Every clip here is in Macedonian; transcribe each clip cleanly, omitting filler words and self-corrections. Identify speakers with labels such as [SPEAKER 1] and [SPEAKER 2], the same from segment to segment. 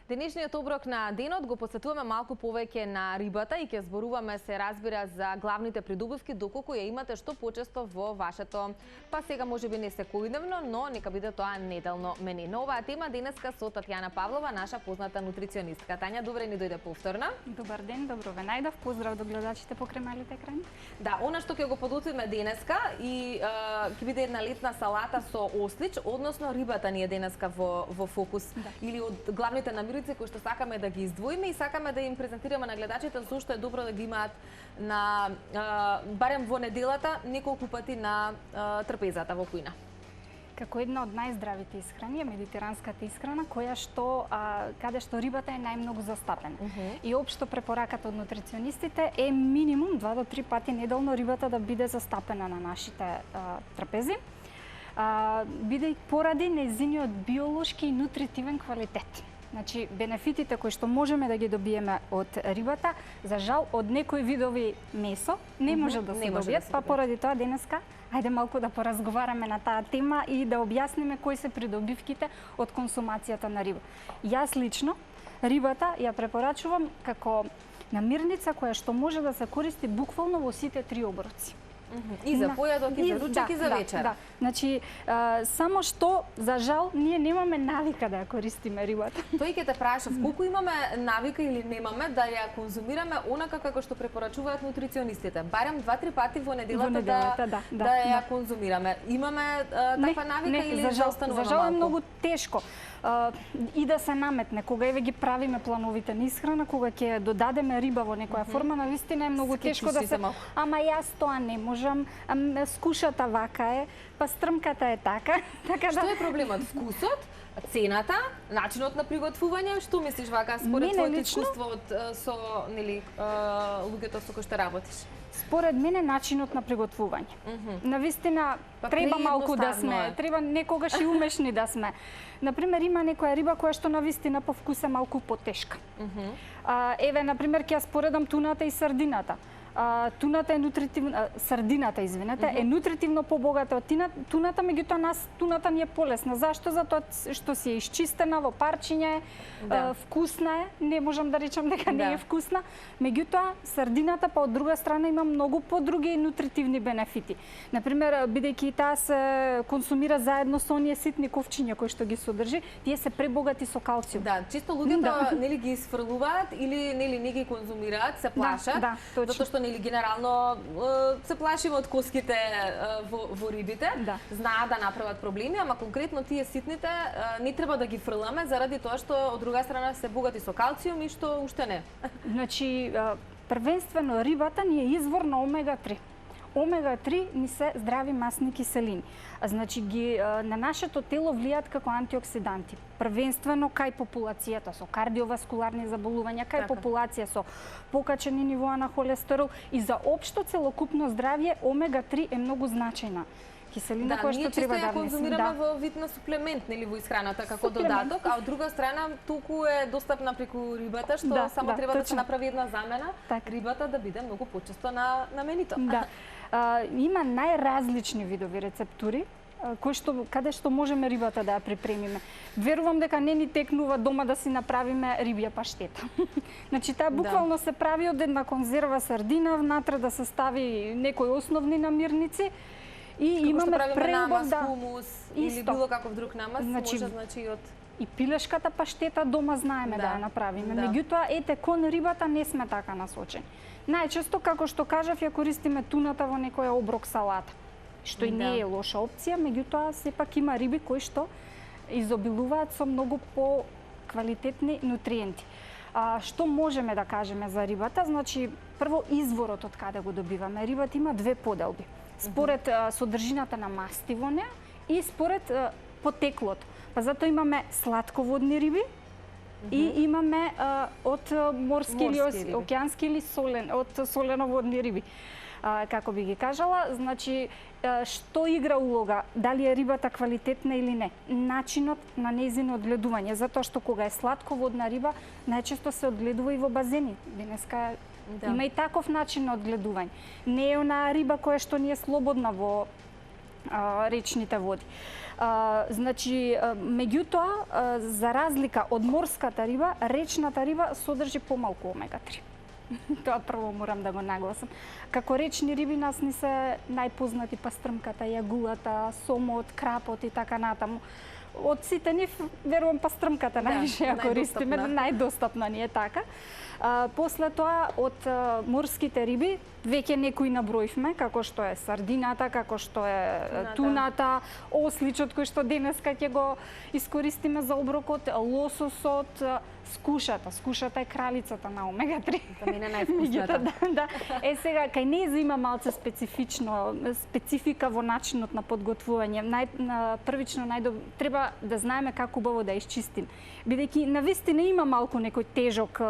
[SPEAKER 1] Денешниот оброк на денот го посветуваме малку повеќе на рибата и ќе зборуваме, се разбира, за главните придобивки, доколку ја имате што почесто во вашето, па сега можеби не секојдневно, но нека биде тоа неделно меню. На оваа тема денеска со Татјана Павлова, наша позната нутриционистка. Тања, добре ни дојде повторно.
[SPEAKER 2] Добар ден, добро ве најдов. Поздрав до гледачите покрај малите екрани.
[SPEAKER 1] Да, она што ќе го подготвиме денеска и ќе биде една летна салата со ослич, односно рибата ни е денеска во фокус, или од главните намирници кои што сакаме да ги издвоиме и сакаме да им презентираме на гледачите зошто е добро да ги имаат на барем во неделата неколку пати на трпезата во кујна.
[SPEAKER 2] Како една од најздравите исхрани е медитеранската исхрана, каде што рибата е најмногу застапена. И општо препораката од нутриционистите е минимум 2 до 3 пати неделно рибата да биде застапена на нашите трпези, бидејќи поради нејзиниот биолошки и нутритивен квалитет. Значи, бенефитите кои што можеме да ги добиеме од рибата, за жал, од некои видови месо не може да се добијат, па поради тоа денеска ајде малку да поразговараме на таа тема и да објасниме кои се придобивките од консумацијата на риба. Јас лично рибата ја препорачувам како намирница која што може да се користи буквално во сите 3 оброци.
[SPEAKER 1] И за појадок, и за ручек, и за вечер.
[SPEAKER 2] Да. Значи, само што, за жал, ние немаме навика да ја користиме рибата.
[SPEAKER 1] Тој ќе те прашав, колку имаме навика или немаме да ја конзумираме онака како што препорачуваат нутриционистите. Барем 2-3 пати во неделата да ја конзумираме. Имаме таква навика или за жал останува малку?
[SPEAKER 2] За жал е многу тешко. И да се наметне, кога еве ги правиме плановите на исхрана, кога ќе додадеме риба во некоја форма, навистина е многу тешко да се... Ама јас тоа не можам, скушата вака е, па стрмката е така.
[SPEAKER 1] Што е проблемот? Вкусот? Цената, начинот на приготвување, што мислиш вака според твоето искуство со луѓето со кои што работиш?
[SPEAKER 2] Според мене начинот на приготвување. Навистина треба малку да сме, треба некогаш и умешни да сме. Например, има некоја риба која што навистина по вкус е малку потешка. Еве, например, ќе ја споредам туната и сардината. Туната е нутритивна, сардината, извинете, е нутритивно побогата од туната, меѓутоа нас туната ни е полесна. Зашто? Затоа што си е исчистена во парчиња, вкусна е, не можам да речам дека не е вкусна. Меѓутоа сардината па од друга страна има многу подруги нутритивни бенефити. Например, бидејќи таа се консумира заедно со оние ситни ковчиња кои што ги содржи, тие се пребогати со калциум.
[SPEAKER 1] Да, често луѓето нели ги исфрлуваат или нели не ги конзумираат, се плашат, затоа што или генерално се плашиме од коските во рибите, знаат да направат проблеми, ама конкретно тие ситните не треба да ги фрламе заради тоа што од друга страна се богати со калциум и што уште не.
[SPEAKER 2] Значи, првенствено рибата ни е извор на омега-3. Омега-3 ни се здрави масни киселини. Значи, на нашето тело влијаат како антиоксиданти. Првенствено кај популацијата со кардиоваскуларни заболувања, кај популација со покачени нивоа на холестерол и за општо целокупно здравје омега-3 е многу значајна киселина која што треба да
[SPEAKER 1] внесеме. Ние често ја конзумираме во вид на суплемент, нели, во исхраната како додаток, а од друга страна толку е достапна преку рибата што само треба да се направи една замена, рибата да биде многу почесто на менито.
[SPEAKER 2] Има најразлични видови рецептури каде што можеме рибата да ја припремиме. Верувам дека не ни текнува дома да си направиме рибја паштета. Значи, таа буквално се прави од една конзерва сардина, внатре да се стави некои основни намирници и имаме
[SPEAKER 1] преубав хумус или било каков друг намаз, може значи од
[SPEAKER 2] и пилешката паштета дома знаеме да ја направиме. Меѓутоа, ете, кон рибата не сме така насочени. Најчесто, како што кажав, ја користиме туната во некоја оброк салата, што и не е лоша опција, меѓутоа сепак има риби кои што изобилуваат со многу по-квалитетни нутриенти. Што можеме да кажеме за рибата? Значи, прво изворот од каде го добиваме. Рибата има 2 поделби. Според содржината на масти во неа и според потеклото. Па затоа имаме сладководни риби и имаме од морски или океански или од соленоводни риби. Како би ги кажала, значи, што игра улога, дали е рибата квалитетна или не, начинот на нејзино одгледување, затоа што кога е сладководна риба, најчесто се одгледува и во базени. Денеска има и таков начин на одгледување. Не е онаа риба која што ни е слободна во речните води. Значи, меѓутоа, за разлика од морската риба, речната риба содржи помалку омега-3. Тоа прво морам да го нагласам. Како речни риби нас ни се најпознати пастрмката, јагулата, сомот, крапот и така натаму. Од сите нив, верувам, пастрмката највише ја користиме, најдостапна ни е така. После тоа, од морските риби, веќе некои наброивме, како што е сардината, како што е туната, осличот кој што денеска ќе го искористиме за оброкот, лососот, скушата. Скушата е кралицата на омега-3.
[SPEAKER 1] За мене највкусната.
[SPEAKER 2] Да. Сега, кај нејзе има малце специфика во начинот на подготвување. Првично треба да знаеме како убаво да исчистим. Бидејќи навистина има малку некој тежок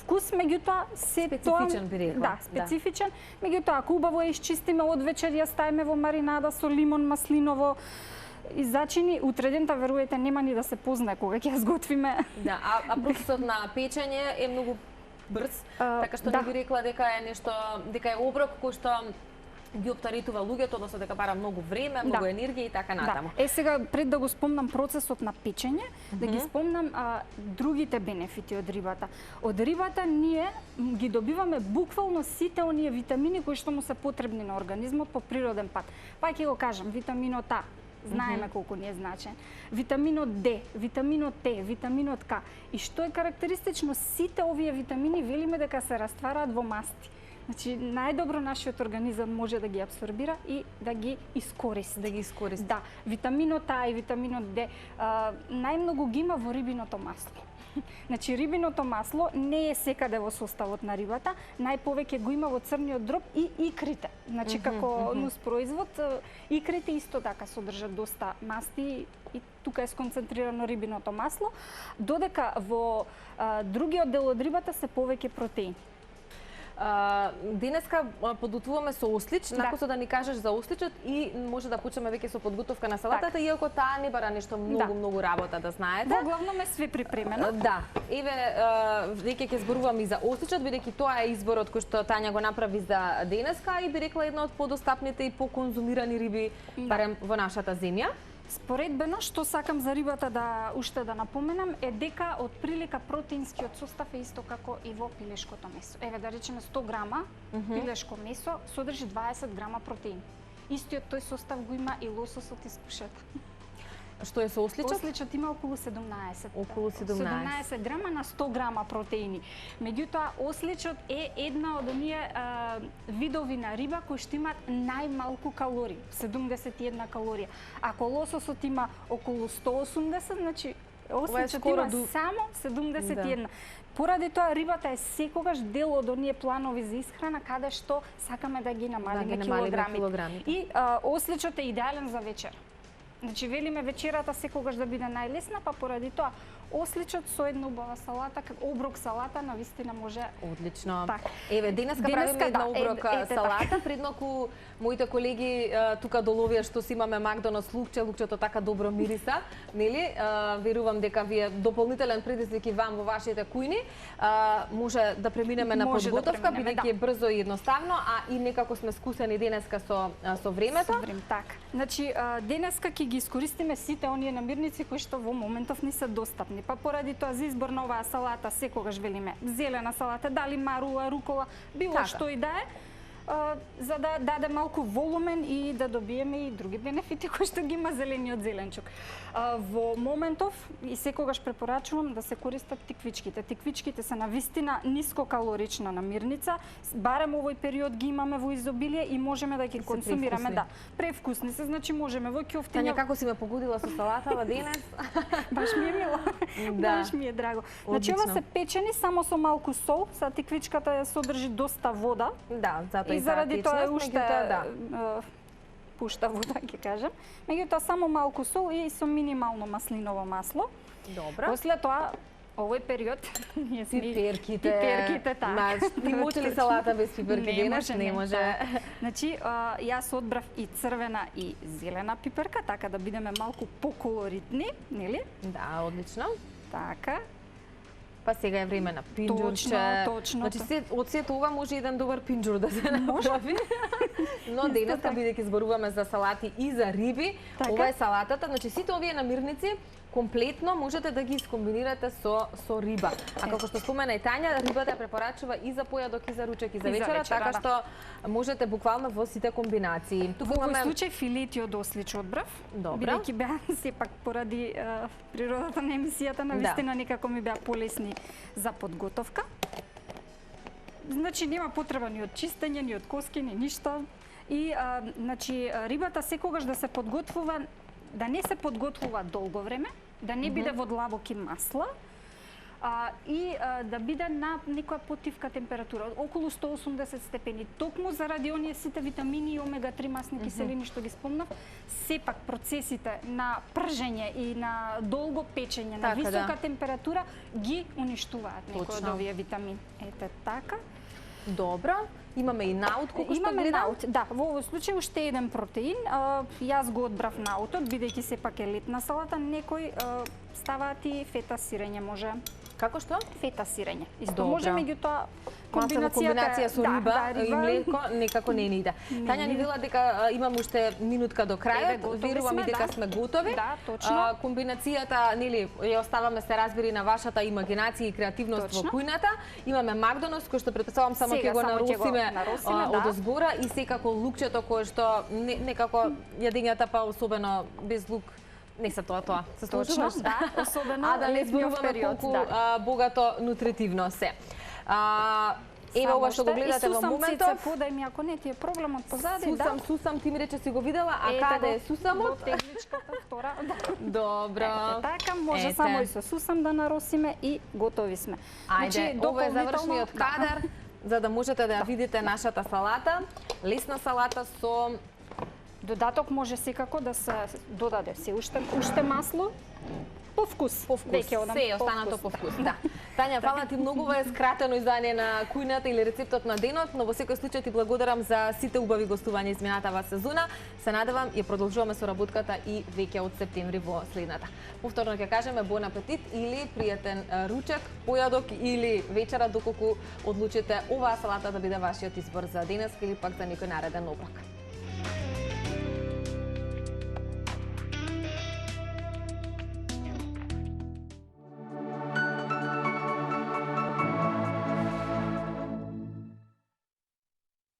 [SPEAKER 2] вкус, меѓутоа
[SPEAKER 1] специфичен би рекла.
[SPEAKER 2] Да, специфичен. Меѓутоа, ако убаво ја исчистиме од вечер, ја ставиме во маринада со лимон, маслиново и зачини, утре дента, веруете, нема ни да се познае кога ќе ја сготвиме.
[SPEAKER 1] Да, а процесот на печење е многу брз, така што не би рекла дека е нешто, дека е оброк кој што ги оптеретува луѓето, односно дека бара многу време, многу енергија и така натаму.
[SPEAKER 2] Сега, пред да го спомнам процесот на печење, да ги спомнам другите бенефити од рибата. Од рибата ние ги добиваме буквално сите оние витамини кои што му се потребни на организмот по природен пат. Па ќе го кажам, витаминот А, знаеме колку ни е значен. Витаминот Д, витаминот Т, витаминот К. И што е карактеристично, сите овие витамини велиме дека се раствараат во масти. Значи, најдобро нашиот организам може да ги абсорбира и да ги искористи.
[SPEAKER 1] Да ги искористи.
[SPEAKER 2] Да, витаминот А и витаминот Д најмногу ги има во рибиното масло. Значи, рибиното масло не е секаде во составот на рибата, најповеќе го има во црниот дроб и икрите. Значи, како нуспроизвод, икрите исто така содржат доста масти и тука е сконцентрирано рибиното масло, додека во другиот дел од рибата се повеќе протеини.
[SPEAKER 1] Денеска подготвуваме со ослич, накусо да ни кажеш за осличот и може да почнеме веќе со подготовка на салатата, иако таа не бара нешто многу работа, да знаете.
[SPEAKER 2] Главно ме све припремено.
[SPEAKER 1] Да, еве веќе ќе зборувам и за осличот, бидејќи тоа е изборот кој што Тања го направи за денеска и би рекла една од подостапните и поконзумирани риби барем во нашата земја.
[SPEAKER 2] Споредбено, што сакам за рибата уште да напоменам, е дека од прилика протеинскиот состав е исто како и во пилешкото месо. Еве, да речеме 100 грама пилешко месо содржи 20 грама протеин. Истиот тој состав го има и лососот и скушата.
[SPEAKER 1] Што е со осличот?
[SPEAKER 2] Осличот има околу 17.
[SPEAKER 1] Околу
[SPEAKER 2] 17 грама на 100 грама протеини. Меѓутоа, осличот е една од оние видови на риба кои што имаат најмалку калории, 71 калорија. Ако лососот има околу 180, значи осличот има само 71. Поради тоа, рибата е секогаш дел од оние планови за исхрана каде што сакаме да ги намалиме килограмите. И осличот е идеален за вечер. Значи, велиме вечерата секогаш да биде најлесна, па поради тоа осличот со една убава салата, оброк салата, навистина може...
[SPEAKER 1] Одлично. Еве, денеска правиме една оброк салата, предноку моите колеги тука доловија што си имаме Макдоналдс лукче, лукчето така добро мириса, нели? Верувам дека вие дополнителен предизвик и вам во вашите кујни, може да преминеме на подготовка, бидејќи е брзо и едноставно, а и некако сме скусени денеска со времето.
[SPEAKER 2] Со време, така. Значи, денеска ќе ги искористиме сите оние намирници кои што во моментов ни се достапни. Па поради тоа за избор на оваа салата секогаш велиме зелена салата, дали марула, рукола, било што и да е, за да даде малку волумен и да добиеме и други бенефити кои што ги има зелениот зеленчук. Во моментов и секогаш препорачувам да се користат тиквичките. Тиквичките се навистина нискокалорична намирница, барем овој период ги имаме во изобилие и можеме да ги консумираме. Да, превкусни се, значи можеме во ќофтиња.
[SPEAKER 1] Тања, како си ме погодила со салатава денес?
[SPEAKER 2] Баш ми е мило. Баш ми е драго. Значи ова се печени само со малку сол, са тиквичката ја содржи доста вода.
[SPEAKER 1] Да, затоа
[SPEAKER 2] и заради тоа е уште пушта вода, ќе кажам. Меѓутоа само малку сол и со минимално маслиново масло.
[SPEAKER 1] Добро.
[SPEAKER 2] После тоа, овој период, ние сме
[SPEAKER 1] пиперките,
[SPEAKER 2] така.
[SPEAKER 1] Ти може ли салата без пиперки денес? Не може.
[SPEAKER 2] Значи, јас одбрав и црвена и зелена пиперка, така да бидеме малку поколоритни, нели?
[SPEAKER 1] Да, одлично.
[SPEAKER 2] Така.
[SPEAKER 1] Па сега е време на пинџурче.
[SPEAKER 2] Точно.
[SPEAKER 1] Значи, од сето ова може еден добар пинџур да се направи. но денеска бидејќи зборуваме за салати и за риби, ова е салатата, значи сите овие намирници комплетно можете да ги искомбинирате со риба. А како што спомена и Тања, рибата ја препорачува и за појадок, и за ручек, и за вечера, така што можете буквално во сите комбинации.
[SPEAKER 2] Во овој случај филети од ослич одбрав, бидејќи беа сепак поради природата на емисијата, навистина некако ми беа полесни за подготовка. Значи нема потреба ни од чистење, ни од коски, ни ништо. И значи рибата секогаш да се подготвува, да не се подготвува долго време, да не биде во длабоки масла и да биде на некоја потивка температура, околу 180 степени. Токму заради оние сите витамини и омега-3 масни киселини што ги спомнав, сепак процесите на пржење и на долго печење на висока температура ги уништуваат некои од овие витамини. Ете така.
[SPEAKER 1] Добро. Имаме и наут, колку што гледам.
[SPEAKER 2] Имаме наут, да. Во овој случај уште еден протеин. Јас го одбрав наутот, бидејќи сепак е летна салата, некој ставаат и фета сирење може.
[SPEAKER 1] Како што?
[SPEAKER 2] Фета сирење. Исто може, меѓутоа
[SPEAKER 1] комбинација со риба и млеко некако не ни иде. Тања ни вела дека имаме уште минутка до крајот, верувам и дека сме готови.
[SPEAKER 2] Да, точно.
[SPEAKER 1] Комбинацијата, нели, ја оставаме се разбери на вашата имагинација и креативност во кујната. Имаме Макдоналдс кој што претпоставам само ќе го наросиме од озгора и секако лукчето кое што некако јадењата па особено без лук не се тоа. Се случуваш?
[SPEAKER 2] Да, особено
[SPEAKER 1] а да не зборуваме колку богато нутритивно се. Ева ова што го гледате во моментов.
[SPEAKER 2] Подај ми ако не ти е проблемот позади,
[SPEAKER 1] Сусам, ти ми рече си го видела, а каде е сусамот?
[SPEAKER 2] Во тегличката втора.
[SPEAKER 1] Добро.
[SPEAKER 2] Така може само и со сусам да наросиме и готови сме.
[SPEAKER 1] Ајде, ова е завршниот кадар за да можете да ја видите нашата салата. Лесна салата со
[SPEAKER 2] додаток може секако да се додаде се уште масло. По вкус.
[SPEAKER 1] Се останато по вкус. Да. Тања, фала ти многу, е скратено издание на кујната или рецептот на денот, но во секој случај ти благодарам за сите убави гостувања изминатава сезона. Се надевам ја продолжуваме со работката и веќе од септември во следната. Повторно ќе кажеме бон апетит или пријатен ручек, појадок или вечера доколку одлучите оваа салата да биде вашиот избор за денес или пак за некој нареден оброк.